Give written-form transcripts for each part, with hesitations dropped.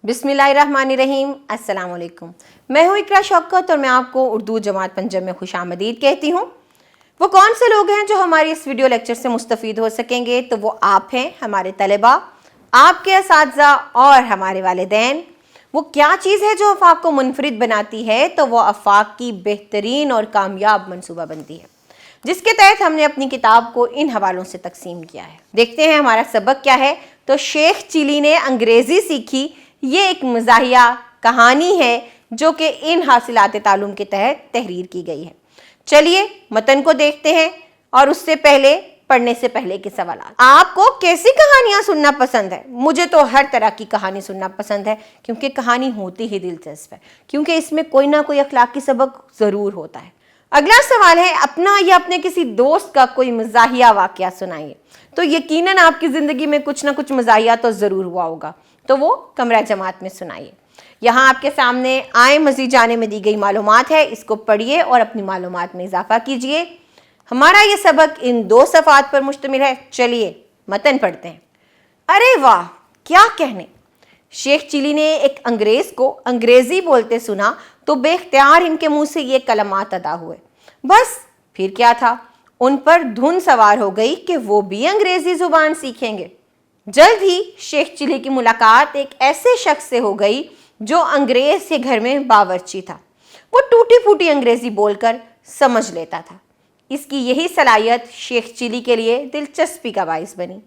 बिस्मिल्लाहिर्रहमानिर्रहीम, अस्सलाम वालेकुम। मैं हूँ इकरा शौकत और मैं आपको उर्दू जमात पंजाब में खुशामदीद कहती हूँ। वो कौन से लोग हैं जो हमारी इस वीडियो लेक्चर से मुस्तफ़ीद हो सकेंगे? तो वो आप हैं, हमारे तलबा, आपके असातिज़ा और हमारे वालिदैन। वो क्या चीज़ है जो अफ़ाक को मुनफरिद बनाती है? तो वो अफ़ाक की बेहतरीन और कामयाब मनसूबाबंदी है, जिसके तहत हमने अपनी किताब को इन हवालों से तकसीम किया है। देखते हैं हमारा सबक क्या है। तो शेख चिली ने अंग्रेज़ी सीखी, ये एक मज़ाहिया कहानी है जो कि इन हासिलात तालुम के तहत तहरीर की गई है। चलिए मतन को देखते हैं और उससे पहले पढ़ने से पहले के सवाल। आपको कैसी कहानियां सुनना पसंद है? मुझे तो हर तरह की कहानी सुनना पसंद है, क्योंकि कहानी होती ही दिलचस्प है, क्योंकि इसमें कोई ना कोई अखलाकी सबक ज़रूर होता है। अगला सवाल है, अपना या अपने किसी दोस्त का कोई मज़ाहिया वाक़या सुनाइए। तो यकीनन आपकी ज़िंदगी में कुछ ना कुछ मज़ाहिया तो ज़रूर हुआ होगा, तो वो कमरा जमात में सुनाइए। यहाँ आपके सामने आए मज़ीद जाने में दी गई मालूमात है, इसको पढ़िए और अपनी मालूमात में इजाफा कीजिए। हमारा ये सबक इन 2 सफ़ात पर मुश्तमिल है। चलिए मतन पढ़ते हैं। अरे वाह, क्या कहने! शेख चिली ने एक अंग्रेज़ को अंग्रेज़ी बोलते सुना तो बेख्तियार इनके मुंह से ये कलमात अदा हुए। बस फिर क्या था, उन पर धुन सवार हो गई कि वो भी अंग्रेज़ी ज़ुबान सीखेंगे। जल्द ही शेख चिली की मुलाकात एक ऐसे शख्स से हो गई जो अंग्रेज़ के घर में बावर्ची था। वो टूटी फूटी अंग्रेज़ी बोलकर समझ लेता था। इसकी यही सलाहियत शेख चिली के लिए दिलचस्पी का बाइस बनी।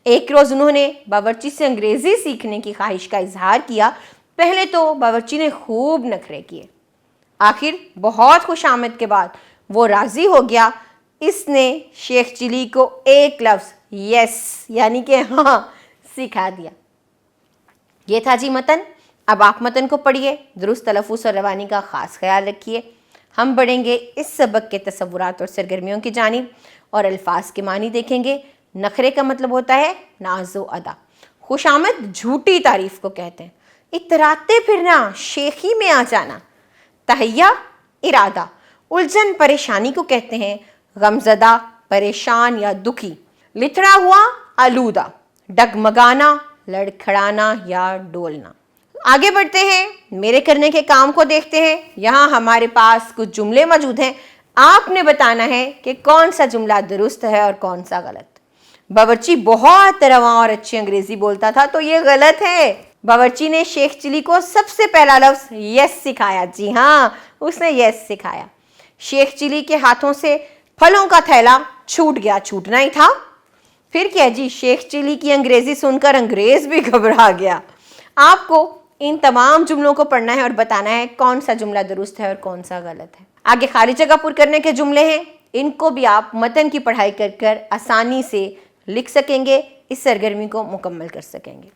एक रोज़ उन्होंने बावर्ची से अंग्रेज़ी सीखने की ख्वाहिश का इजहार किया। पहले तो बावर्ची ने खूब नखरे किए, आखिर बहुत खुशामद के बाद वो राज़ी हो गया। इसने शेख चिली को एक लफ्ज़ यस यानी कि हाँ सिखा दिया। ये था जी मतन। अब आप मतन को पढ़िए, दुरुस्त तलफ़ुज़ और रवानी का ख़ास ख्याल रखिए। हम बढ़ेंगे इस सबक के तसव्वुरात और सरगर्मियों की जानिब और अल्फाज के मानी देखेंगे। नखरे का मतलब होता है नाज़ो अदा। खुशामद झूठी तारीफ़ को कहते हैं। इतराते फिरना, शेखी में आ जाना। तहैया इरादा, उलझन परेशानी को कहते हैं। गमज़दा, परेशान या दुखी। लिथड़ा हुआ, आलूदा। डगमगाना, लड़खड़ाना या डोलना। आगे बढ़ते हैं, मेरे करने के काम को देखते हैं। यहाँ हमारे पास कुछ जुमले मौजूद हैं। आपने बताना है कि कौन सा जुमला दुरुस्त है और कौन सा गलत। बावर्ची बहुत रवां और अच्छी अंग्रेजी बोलता था, तो ये गलत है। बावर्ची ने शेख चिली को सबसे पहला लफ्ज़ यस सिखाया। जी हाँ, उसने यस सिखाया। शेख चिली के हाथों से फलों का थैला छूट गया, छूटना ही था। फिर क्या जी, शेख चिली की अंग्रेजी सुनकर अंग्रेज भी घबरा गया। आपको इन तमाम जुमलों को पढ़ना है और बताना है कौन सा जुमला दुरुस्त है और कौन सा गलत है। आगे खाली जगह पुर करने के जुमले हैं, इनको भी आप मतन की पढ़ाई कर कर आसानी से लिख सकेंगे, इस सरगर्मी को मुकम्मल कर सकेंगे।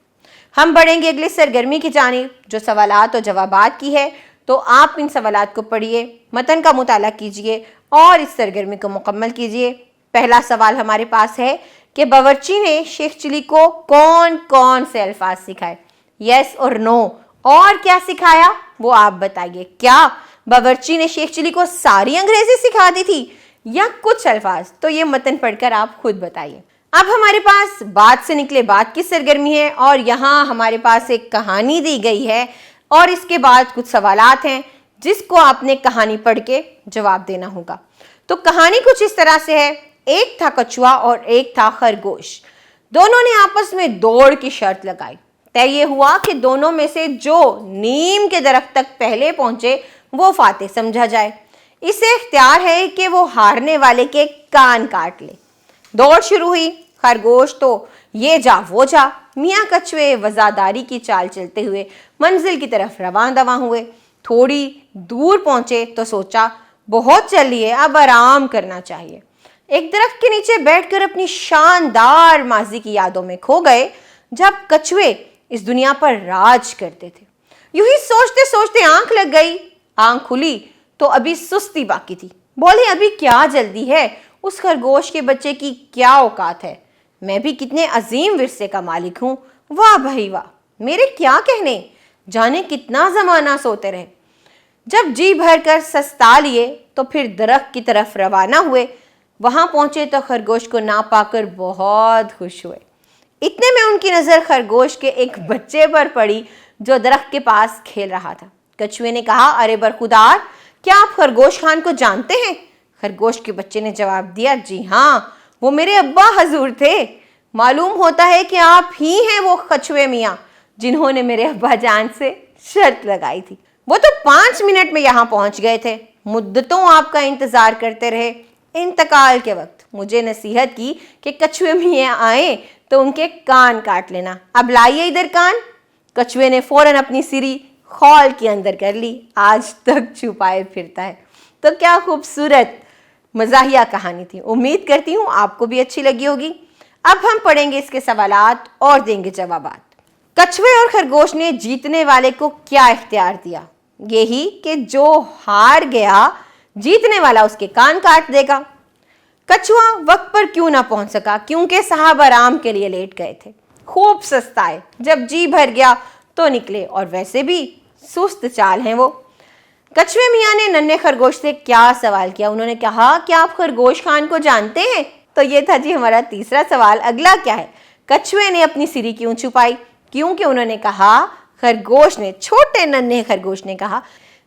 हम बढ़ेंगे अगली सरगर्मी की जानिब जो सवालात और जवाबात की है। तो आप इन सवालात को पढ़िए, मतन का मुताला कीजिए और इस सरगर्मी को मुकम्मल कीजिए। पहला सवाल हमारे पास है कि बावर्ची ने शेख चिली को कौन कौन से अल्फाज सिखाए? यस और नो, और क्या सिखाया वो आप बताइए। क्या बावर्ची ने शेख चिली को सारी अंग्रेजी सिखा दी थी या कुछ अल्फाज? तो ये मतन पढ़कर आप खुद बताइए। अब हमारे पास बात से निकले बात की सरगर्मी है और यहाँ हमारे पास एक कहानी दी गई है और इसके बाद कुछ सवालात हैं जिसको आपने कहानी पढ़ के जवाब देना होगा। तो कहानी कुछ इस तरह से है। एक था कछुआ और एक था खरगोश। दोनों ने आपस में दौड़ की शर्त लगाई। तय ये हुआ कि दोनों में से जो नीम के दरख्त तक पहले पहुंचे वो फातेह समझा जाए। इसे इख्तियार है कि वो हारने वाले के कान काट ले। दौड़ शुरू हुई। खरगोश तो ये जा वो जा, मियाँ कछुए वज़ादारी की चाल चलते हुए मंजिल की तरफ रवां दवां हुए। थोड़ी दूर पहुंचे तो सोचा बहुत चल लिए, अब आराम करना चाहिए। एक दरख्त के नीचे बैठकर अपनी शानदार माजी की यादों में खो गए, जब कछुए इस दुनिया पर राज करते थे। यूं ही सोचते सोचते आंख लग गई। आंख खुली तो अभी सुस्ती बाकी थी। बोले अभी क्या जल्दी है, उस खरगोश के बच्चे की क्या औकात है, मैं भी कितने अजीम विरसे का मालिक हूँ। वाह भाई वाह, मेरे क्या कहने, जाने कितना जमाना सोते रहे। जब जी भर कर सस्ता लिए तो फिर दरख्त की तरफ रवाना हुए। वहां पहुंचे तो खरगोश को ना पाकर बहुत खुश हुए। इतने में उनकी नजर खरगोश के एक बच्चे पर पड़ी जो दरख्त के पास खेल रहा था। कछुए ने कहा, अरे बरखुदार, क्या आप खरगोश खान को जानते हैं? खरगोश के बच्चे ने जवाब दिया, जी हाँ, वो मेरे अब्बा हजूर थे। मालूम होता है कि आप ही हैं वो कछुए मियाँ जिन्होंने मेरे अब्बा जान से शर्त लगाई थी। वो तो 5 मिनट में यहाँ पहुंच गए थे। मुद्दतों आपका इंतजार करते रहे। इंतकाल के वक्त मुझे नसीहत की कि कछुए मियाँ आए तो उनके कान काट लेना। अब लाइए इधर कान। कछुए ने फौरन अपनी सिरी खौल के अंदर कर ली। आज तक छुपाए फिरता है। तो क्या खूबसूरत मज़ाहिया कहानी थी। उम्मीद करती हूँ आपको भी अच्छी लगी होगी। अब हम पढ़ेंगे इसके सवालात और देंगे जवाबात। कछुए और खरगोश ने जीतने वाले को क्या इख्तियार दिया? यही कि जो हार गया जीतने वाला उसके कान काट देगा। कछुआ वक्त पर क्यों ना पहुंच सका? क्योंकि साहब आराम के लिए लेट गए थे। खूब सस्ताए, जब जी भर गया तो निकले, और वैसे भी सुस्त चाल हैं वो। कछुए मियाँ ने नन्हे खरगोश से क्या सवाल किया? उन्होंने कहा, क्या आप खरगोश खान को जानते हैं? तो ये था जी हमारा तीसरा सवाल। अगला क्या है? कछुए ने अपनी सिरी क्यों छुपाई? क्योंकि उन्होंने कहा, खरगोश ने, छोटे नन्हे खरगोश ने कहा,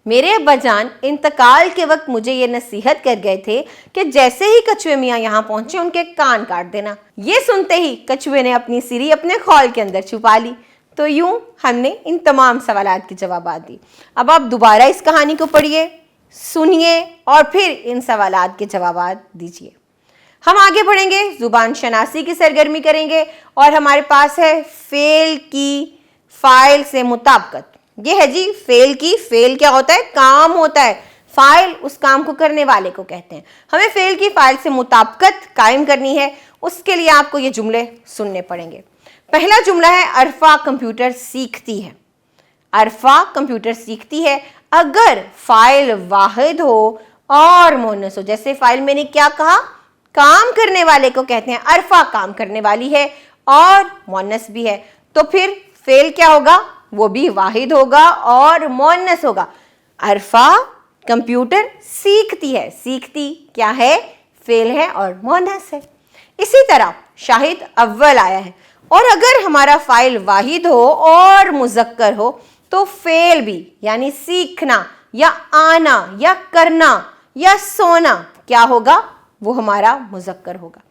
मेरे अब्बा जान इंतकाल के वक्त मुझे ये नसीहत कर गए थे कि जैसे ही कछुए मियाँ यहाँ पहुंचे उनके कान काट देना। ये सुनते ही कछुए ने अपनी सिरी अपने खौल के अंदर छुपा ली। तो यूं हमने इन तमाम सवालात के जवाबात दी। अब आप दोबारा इस कहानी को पढ़िए, सुनिए और फिर इन सवालात के जवाबात दीजिए। हम आगे बढ़ेंगे, जुबान शनासी की सरगर्मी करेंगे और हमारे पास है फेल की फाइल से मुताबिकत। ये है जी फेल की। फेल क्या होता है? काम होता है। फाइल उस काम को करने वाले को कहते हैं। हमें फेल की फाइल से मुताबिकत कायम करनी है। उसके लिए आपको ये जुमले सुनने पड़ेंगे। पहला जुमला है, अरफा कंप्यूटर सीखती है। अरफा कंप्यूटर सीखती है अगर फाइल वाहिद हो और मुअन्नस हो। जैसे फाइल मैंने क्या कहा? काम करने वाले को कहते हैं। अरफा काम करने वाली है और मुअन्नस भी है, तो फिर फेल क्या होगा? वो भी वाहिद होगा और मुअन्नस होगा। अरफा कंप्यूटर सीखती है। सीखती क्या है? फेल है और मुअन्नस है। इसी तरह शाहिद अव्वल आया है, और अगर हमारा फाइल वाहिद हो और मुज़क्कर हो तो फेल भी, यानी सीखना या आना या करना या सोना क्या होगा? वो हमारा मुज़क्कर होगा।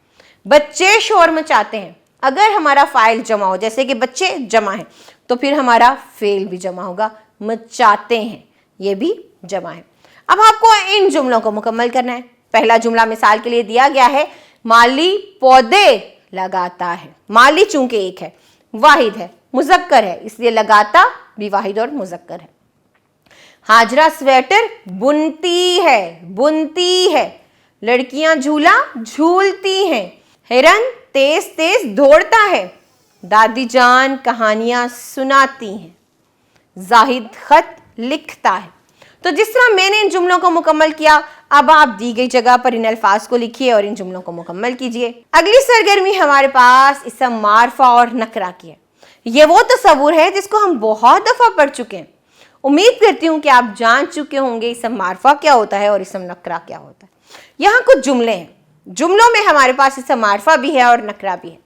बच्चे शोर मचाते हैं, अगर हमारा फाइल जमा हो, जैसे कि बच्चे जमा है, तो फिर हमारा फेल भी जमा होगा। मचाते हैं ये भी जमा है। अब आपको इन जुमलों को मुकम्मल करना है। पहला जुमला मिसाल के लिए दिया गया है, माली पौधे लगाता है। माली चूंकि एक है, वाहिद है, मुज़क्कर है, इसलिए लगाता भी वाहिद और मुज़क्कर है। हाजरा स्वेटर बुनती है। बुनती है। लड़कियां झूला झूलती हैं। हिरन तेज तेज दौड़ता है। दादी जान कहानियां सुनाती हैं। जाहिद खत लिखता है। तो जिस तरह मैंने इन जुमलों को मुकम्मल किया, अब आप दी गई जगह पर इन अल्फाज को लिखिए और इन जुमलों को मुकम्मल कीजिए। अगली सरगर्मी हमारे पास इसम मारफा और नकरा की है। ये वो तस्वुर है जिसको हम बहुत दफ़ा पढ़ चुके हैं। उम्मीद करती हूँ कि आप जान चुके होंगे इसम मारफा क्या होता है और इसम नकरा क्या होता है। यहाँ कुछ जुमले हैं। जुमलों में हमारे पास इसम मारफा भी है और नकरा भी है।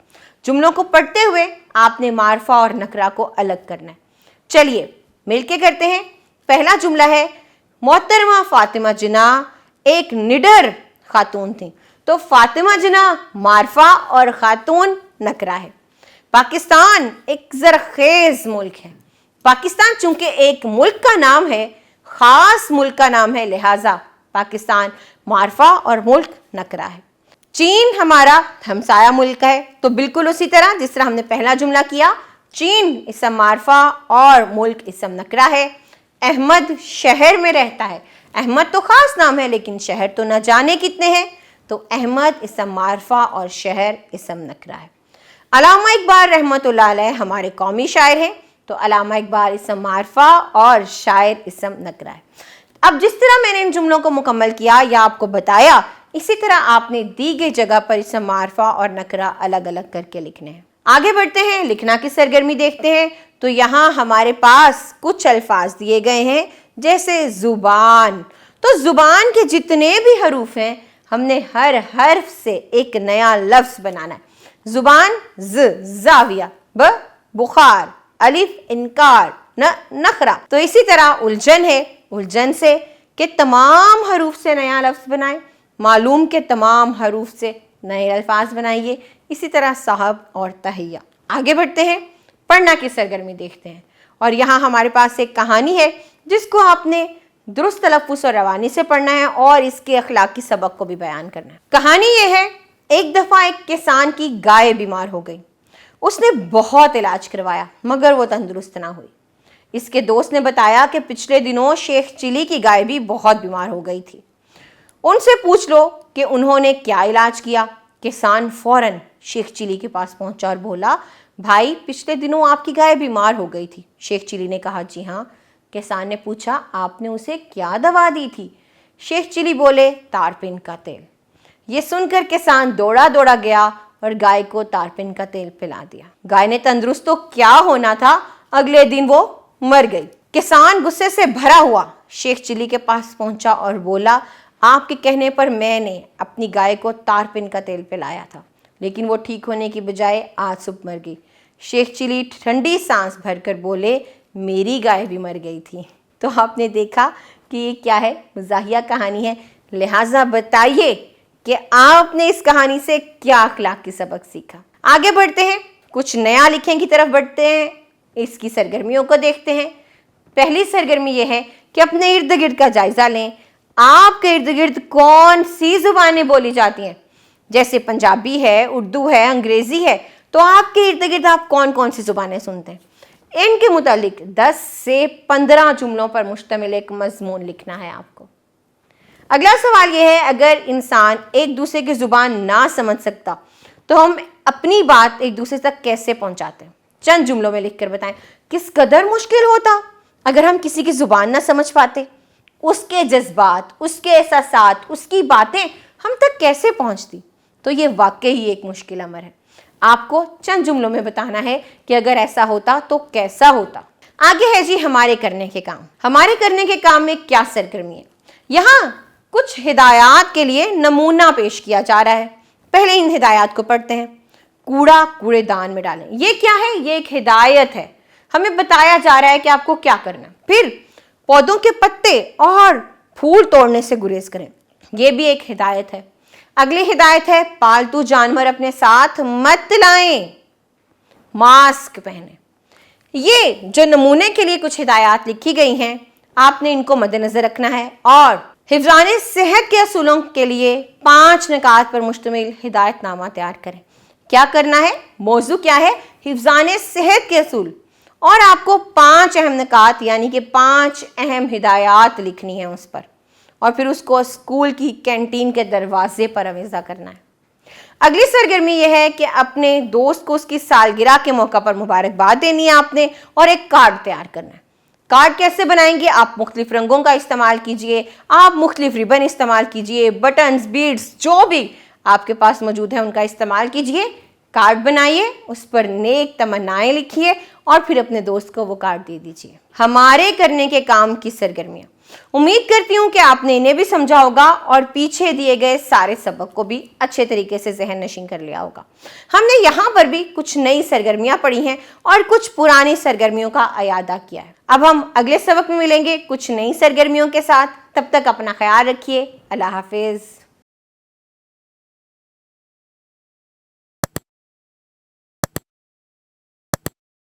जुमलों को पढ़ते हुए आपने मारफा और नकरा को अलग करना है। चलिए मिलके करते हैं। पहला जुमला है, मोहतरमा फातिमा जिना एक निडर खातून थी। तो फातिमा जिना मारफा और खातून नकरा है। पाकिस्तान एक ज़रख़ेज़ मुल्क है। पाकिस्तान चूंकि एक मुल्क का नाम है, ख़ास मुल्क का नाम है, लिहाजा पाकिस्तान मारफा और मुल्क नकरा है। चीन हमारा हमसाया मुल्क है, तो बिल्कुल उसी तरह जिस तरह हमने पहला जुमला किया, चीन इसम मारफा और मुल्क इसम नकरा है। अहमद शहर में रहता है। अहमद तो ख़ास नाम है, लेकिन शहर तो न जाने कितने हैं, तो अहमद इसम मारफा और शहर इसम नकरा है। अल्लामा इकबाल रहमतुल्लाह अलैह हमारे कौमी शायर हैं, तो अल्लामा इकबाल इसम मारफा और शायर इसम नकरा है। अब जिस तरह मैंने इन जुमलों को मुकम्मल किया या आपको बताया, इसी तरह आपने दी गई जगह पर इसम मारफा और नकरा अलग अलग करके लिखने हैं। आगे बढ़ते हैं, लिखना की सरगर्मी देखते हैं। तो यहाँ हमारे पास कुछ अल्फाज दिए गए हैं, जैसे जुबान। तो जुबान के जितने भी हरूफ हैं, हमने हर हर्फ से एक नया लफ्ज़ बनाना है। जुबान ज जाविया, ब बुखार, अलिफ इनकार, न नखरा। तो इसी तरह उलझन है, उलझन से के तमाम हरूफ से नया लफ्ज बनाए, मालूम के तमाम हरूफ से नए अल्फाज बनाइए। इसी तरह साहब और तहिया। आगे बढ़ते हैं, पढ़ना की सरगर्मी देखते हैं। और यहाँ हमारे पास एक कहानी है जिसको आपने दुरुस्त तलफ़्फ़ुज़ और रवानी से पढ़ना है और इसके अखलाकी सबक को भी बयान करना है। कहानी ये है, एक दफ़ा एक किसान की गाय बीमार हो गई। उसने बहुत इलाज करवाया मगर वो तंदुरुस्त ना हुई। इसके दोस्त ने बताया कि पिछले दिनों शेख चिली की गाय भी बहुत बीमार हो गई थी, उनसे पूछ लो कि उन्होंने क्या इलाज किया। किसान फौरन शेख चिली के पास पहुंचा और बोला, भाई पिछले दिनों आपकी गाय बीमार हो गई थी। शेख चिली ने कहा, जी हाँ। किसान ने पूछा, आपने उसे क्या दवा दी थी? शेख चिली बोले, तारपिन का तेल। ये सुनकर किसान दौड़ा दौड़ा गया और गाय को तारपिन का तेल पिला दिया। गाय ने तंदुरुस्त तो क्या होना था, अगले दिन वो मर गई। किसान गुस्से से भरा हुआ शेख चिली के पास पहुंचा और बोला, आपके कहने पर मैंने अपनी गाय को तारपिन का तेल पिलाया था, लेकिन वो ठीक होने की बजाय आज सुबह मर गई। शेख चिली ठंडी सांस भरकर बोले, मेरी गाय भी मर गई थी। तो आपने देखा कि ये क्या है, मज़ाहिया कहानी है। लिहाजा बताइए कि आपने इस कहानी से क्या अखलाकी सबक सीखा। आगे बढ़ते हैं, कुछ नया लिखने की तरफ बढ़ते हैं। इसकी सरगर्मियों को देखते हैं। पहली सरगर्मी ये है कि अपने इर्द गिर्द का जायजा लें। आपके इर्द गिर्द कौन सी जुबानें बोली जाती हैं? जैसे पंजाबी है, उर्दू है, अंग्रेजी है, तो आपके इर्द गिर्द आप कौन कौन सी जुबानें सुनते हैं? इनके मुतालिक 10 से 15 जुमलों पर मुश्तमिल एक मजमून लिखना है आपको। अगला सवाल यह है, अगर इंसान एक दूसरे की जुबान ना समझ सकता तो हम अपनी बात एक दूसरे तक कैसे पहुंचाते हैं? चंद जुमलों में लिखकर बताएं। किस कदर मुश्किल होता अगर हम किसी की जुबान ना समझ पाते, उसके जज्बात, उसके एहसासात, उसकी बातें हम तक कैसे पहुंचती? तो ये वाकई ही एक मुश्किल अमर है। आपको चंद जुमलों में बताना है कि अगर ऐसा होता तो कैसा होता। आगे है जी हमारे करने के काम। हमारे करने के काम में क्या सरगर्मी है? यहाँ कुछ हिदायत के लिए नमूना पेश किया जा रहा है। पहले इन हिदायत को पढ़ते हैं। कूड़ा कूड़ेदान में डालें। ये क्या है? ये एक हिदायत है। हमें बताया जा रहा है कि आपको क्या करना है। फिर पौधों के पत्ते और फूल तोड़ने से गुरेज करें। ये भी एक हिदायत है। अगली हिदायत है, पालतू जानवर अपने साथ मत लाएं, मास्क पहने। ये जो नमूने के लिए कुछ हिदायत लिखी गई हैं, आपने इनको मद्देनजर रखना है और हिफ्ज़ाने सेहत के असूलों के लिए 5 निकात पर मुश्तमिल हिदायतनामा तैयार करें। क्या करना है? मौजू क्या है? हिफ्ज़ाने सेहत के असूल। और आपको 5 अहम निकात यानी कि 5 अहम हिदायत लिखनी है उस पर, और फिर उसको स्कूल की कैंटीन के दरवाजे पर आवेज़ा करना है। अगली सरगर्मी यह है कि अपने दोस्त को उसकी सालगिरह के मौका पर मुबारकबाद देनी है आपने, और एक कार्ड तैयार करना है। कार्ड कैसे बनाएंगे? आप मुख्तलिफ रंगों का इस्तेमाल कीजिए, आप मुख्तलिफ रिबन इस्तेमाल कीजिए, बटन्स, बीड्स जो भी आपके पास मौजूद है उनका इस्तेमाल कीजिए। कार्ड बनाइए, उस पर नेक तमन्नाएं लिखिए और फिर अपने दोस्त को वो कार्ड दे दीजिए। हमारे करने के काम की सरगर्मियां, उम्मीद करती हूँ कि आपने इन्हें भी समझा होगा और पीछे दिए गए सारे सबक को भी अच्छे तरीके से जहन नशीं कर लिया होगा। हमने यहाँ पर भी कुछ नई सरगर्मियां पढ़ी हैं और कुछ पुरानी सरगर्मियों का अयादा किया है। अब हम अगले सबक में मिलेंगे कुछ नई सरगर्मियों के साथ। तब तक अपना ख्याल रखिए। अल्लाह हाफिज।